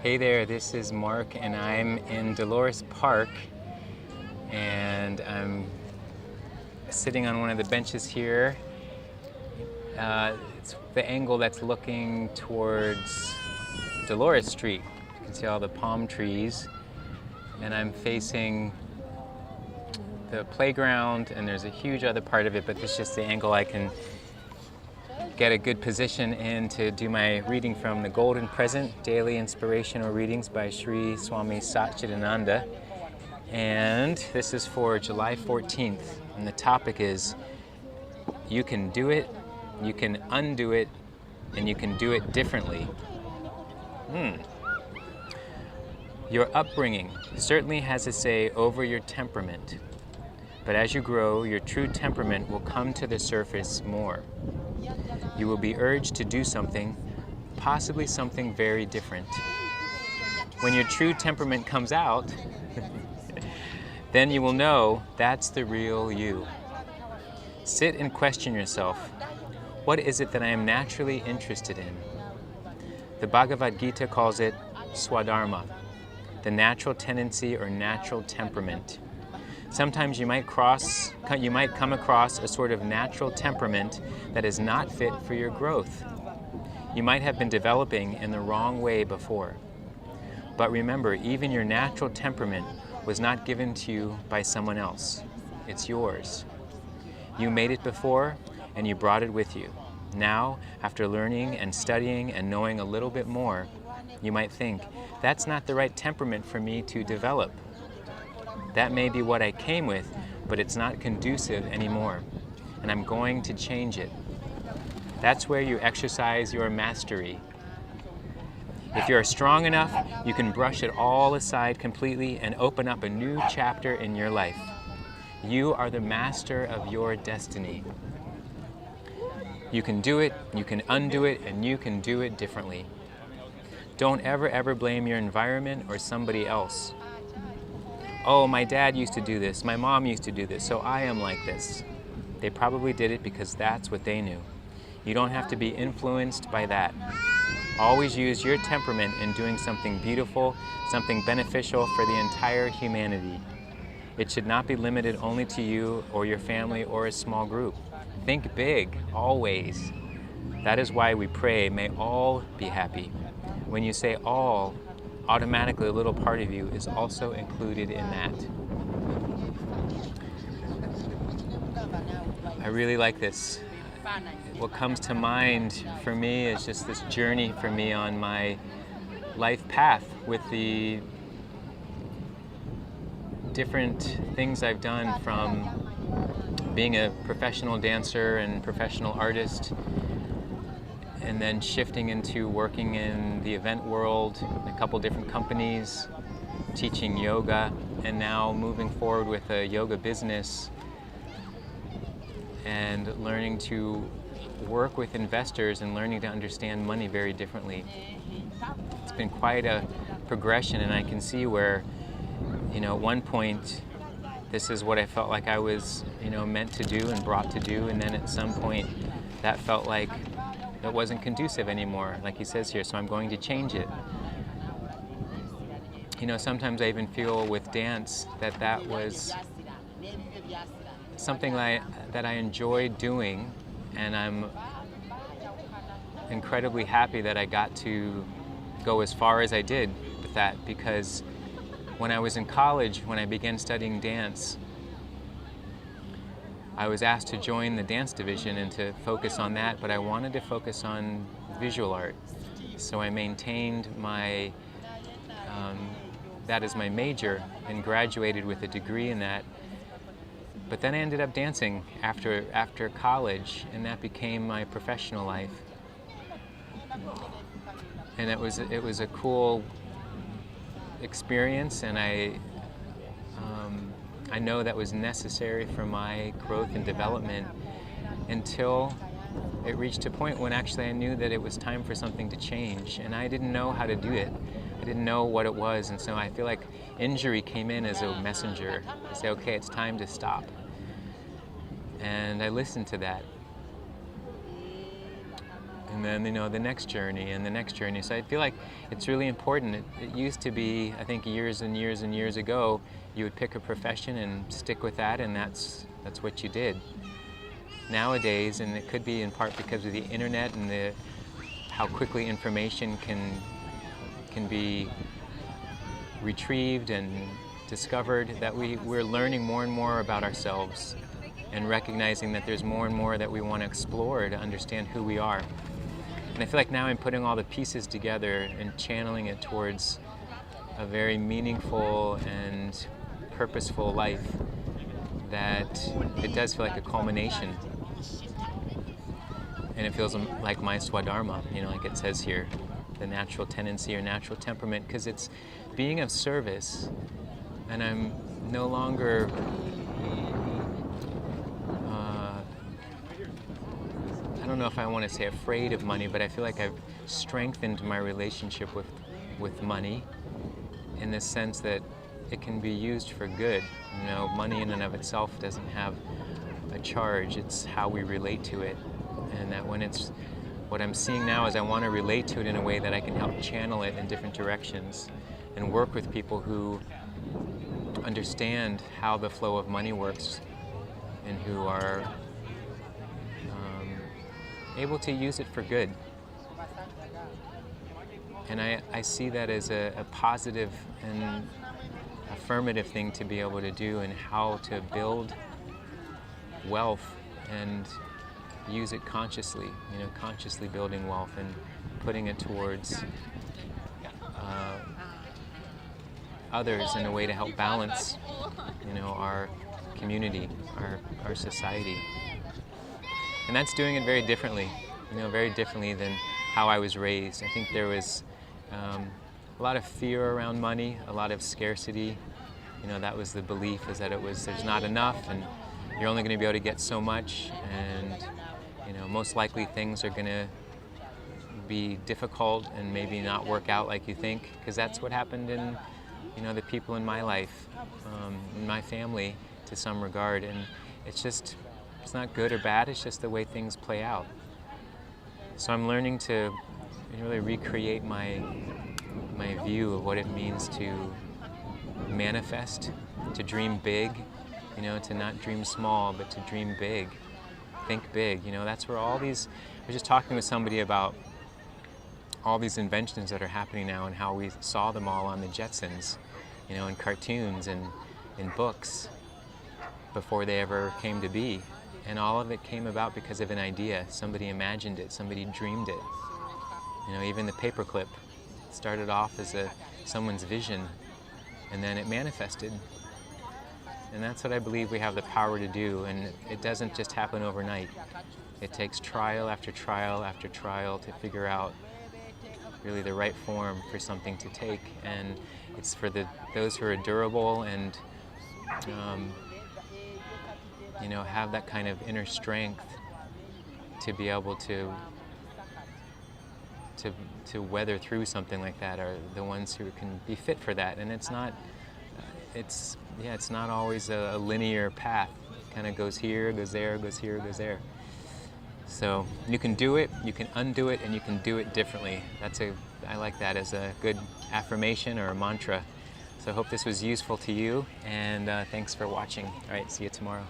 Hey there, this is Mark, and I'm in Dolores Park, and I'm sitting on one of the benches here. It's the angle that's looking towards Dolores Street. You can see all the palm trees, and I'm facing the playground, and there's a huge other part of it, but this is just the angle I can get a good position in to do my reading from The Golden Present, Daily Inspirational Readings by Sri Swami Satchidananda. And this is for July 14th, and the topic is, you can do it, you can undo it, and you can do it differently. Your upbringing certainly has a say over your temperament, but as you grow, your true temperament will come to the surface more. You will be urged to do something, possibly something very different. When your true temperament comes out, then you will know that's the real you. Sit and question yourself. What is it that I am naturally interested in? The Bhagavad Gita calls it Swadharma, the natural tendency or natural temperament. Sometimes you might come across a sort of natural temperament that is not fit for your growth. You might have been developing in the wrong way before. But remember, even your natural temperament was not given to you by someone else. It's yours. You made it before, and you brought it with you. Now, after learning and studying and knowing a little bit more, you might think, that's not the right temperament for me to develop. That may be what I came with, but it's not conducive anymore, and I'm going to change it. That's where you exercise your mastery. If you're strong enough, you can brush it all aside completely and open up a new chapter in your life. You are the master of your destiny. You can do it, you can undo it, and you can do it differently. Don't ever blame your environment or somebody else. Oh, my dad used to do this, my mom used to do this, so I am like this. They probably did it because that's what they knew. You don't have to be influenced by that. Always use your temperament in doing something beautiful, something beneficial for the entire humanity. It should not be limited only to you or your family or a small group. Think big, always. That is why we pray, may all be happy. When you say all, automatically a little part of you is also included in that. I really like this. What comes to mind for me is just this journey for me on my life path with the different things I've done, from being a professional dancer and professional artist, and then shifting into working in the event world, in a couple different companies, teaching yoga, and now moving forward with a yoga business and learning to work with investors and learning to understand money very differently. It's been quite a progression, and I can see where, at one point, this is what I felt like I was, meant to do and brought to do, and then at some point, that felt like it wasn't conducive anymore, like he says here, so I'm going to change it. Sometimes I even feel with dance that was something that I enjoyed doing, and I'm incredibly happy that I got to go as far as I did with that, because when I was in college, when I began studying dance, I was asked to join the dance division and to focus on that, but I wanted to focus on visual art. So I maintained that as my major and graduated with a degree in that. But then I ended up dancing after college, and that became my professional life. And it was a cool experience, and I know that was necessary for my growth and development until it reached a point when actually I knew that it was time for something to change, and I didn't know how to do it. I didn't know what it was, and so I feel like injury came in as a messenger to say, okay, it's time to stop. And I listened to that. and then the next journey and the next journey. So I feel like it's really important. It used to be, I think, years and years and years ago, you would pick a profession and stick with that, and that's what you did. Nowadays, and it could be in part because of the internet and how quickly information can be retrieved and discovered, that we're learning more and more about ourselves and recognizing that there's more and more that we want to explore to understand who we are. And I feel like now I'm putting all the pieces together and channeling it towards a very meaningful and purposeful life, that it does feel like a culmination. And it feels like my swadharma, like it says here, the natural tendency or natural temperament, because it's being of service, and I'm no longer I don't know if I want to say afraid of money, but I feel like I've strengthened my relationship with money, in the sense that it can be used for good. Money in and of itself doesn't have a charge, it's how we relate to it. And that what I'm seeing now is I want to relate to it in a way that I can help channel it in different directions and work with people who understand how the flow of money works and who are able to use it for good. And I see that as a positive and affirmative thing to be able to do, and how to build wealth and use it consciously, consciously building wealth and putting it towards others in a way to help balance, our community, our society. And that's doing it very differently, very differently than how I was raised. I think there was a lot of fear around money, a lot of scarcity. That was the belief, is that there's not enough, and you're only going to be able to get so much, and most likely things are going to be difficult and maybe not work out like you think, because that's what happened in the people in my life, in my family, to some regard. And it's not good or bad, it's just the way things play out. So I'm learning to really recreate my view of what it means to manifest, to dream big, to not dream small, but to dream big, think big. That's where I was just talking with somebody about all these inventions that are happening now and how we saw them all on the Jetsons, in cartoons and in books before they ever came to be. And all of it came about because of an idea. Somebody imagined it, somebody dreamed it. Even the paperclip started off as someone's vision, and then it manifested. And that's what I believe we have the power to do, and it doesn't just happen overnight. It takes trial after trial after trial to figure out really the right form for something to take, and it's for those who are durable and have that kind of inner strength to be able to weather through something like that, are the ones who can be fit for that. And it's not always a linear path. It kind of goes here, goes there, goes here, goes there. So you can do it, you can undo it, and you can do it differently. I like that as a good affirmation or a mantra. So I hope this was useful to you, and thanks for watching. All right, see you tomorrow.